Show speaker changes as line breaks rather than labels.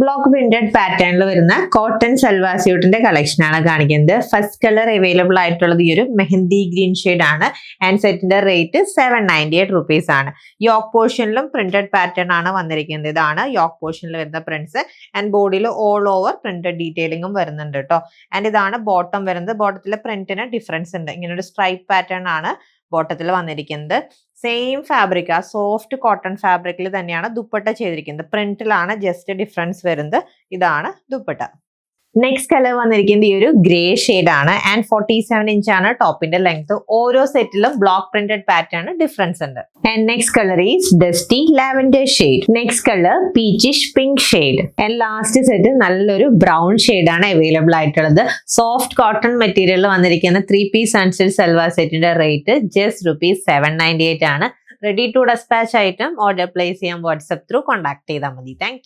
Block printed പാറ്റേണിൽ വരുന്ന cotton salwar സ്യൂട്ടിന്റെ collection ആണ് കാണിക്കുന്നത്. ഫസ്റ്റ് കളർ അവൈലബിൾ ആയിട്ടുള്ളത് ഈ ഒരു മെഹന്തി ഗ്രീൻ ഷെയ്ഡ് ആണ്. ആൻഡ് സെറ്റിന്റെ റേറ്റ് 798 റുപ്പീസ് ആണ്. യോക്ക് പോർഷനിലും പ്രിന്റഡ് പാറ്റേൺ ആണ് വന്നിരിക്കുന്നത്. ഇതാണ് യോക്ക് പോർഷനിൽ വരുന്ന പ്രിന്റ്സ്. ആൻഡ് ബോഡിയിൽ ഓൾ ഓവർ പ്രിന്റഡ് ഡീറ്റെയിലിംഗും വരുന്നുണ്ട് കേട്ടോ. ആൻഡ് ഇതാണ് ബോട്ടം വരുന്നത്. ബോട്ടത്തിലെ പ്രിന്റിന് ഡിഫറൻസ് ഉണ്ട്. ഇങ്ങനെ ഒരു സ്ട്രൈപ്പ് പാറ്റേൺ ആണ് ബോട്ടത്തിൽ വന്നിരിക്കുന്നത്. സെയിം ഫാബ്രിക്, ആ സോഫ്റ്റ് കോട്ടൺ ഫാബ്രിക്കിൽ തന്നെയാണ് ദുപ്പട്ട ചെയ്തിരിക്കുന്നത്. പ്രിന്റിലാണ് ജസ്റ്റ് ഡിഫറൻസ് വരുന്നത്. ഇതാണ് ദുപ്പട്ട. നെക്സ്റ്റ് കളർ വന്നിരിക്കുന്നത് ഈ ഒരു ഗ്രേ ഷെയ്ഡ് ആണ്. ആൻഡ് 47 ഇഞ്ച് ആണ് ടോപ്പിന്റെ ലെങ്ത്. ഓരോ സെറ്റിലും ബ്ലോക്ക് പ്രിന്റഡ് പാറ്റേൺ ഡിഫറൻസ് ഉണ്ട്. And next colour is dusty lavender shade. Next colour peachish pink shade. And last set നല്ലൊരു ബ്രൗൺ ഷെയ്ഡ് ആണ് അവൈലബിൾ ആയിട്ടുള്ളത്. സോഫ്റ്റ് കോട്ടൺ മെറ്റീരിയൽ വന്നിരിക്കുന്ന 3 പീസ് അൺസ്റ്റിച്ച് സൽവാർ സെറ്റിന്റെ റേറ്റ് ജസ്റ്റ് ₹798 ആണ്. Ready to despatch item order place ചെയ്യാൻ WhatsApp through contact ചെയ്താൽ മതി. Thank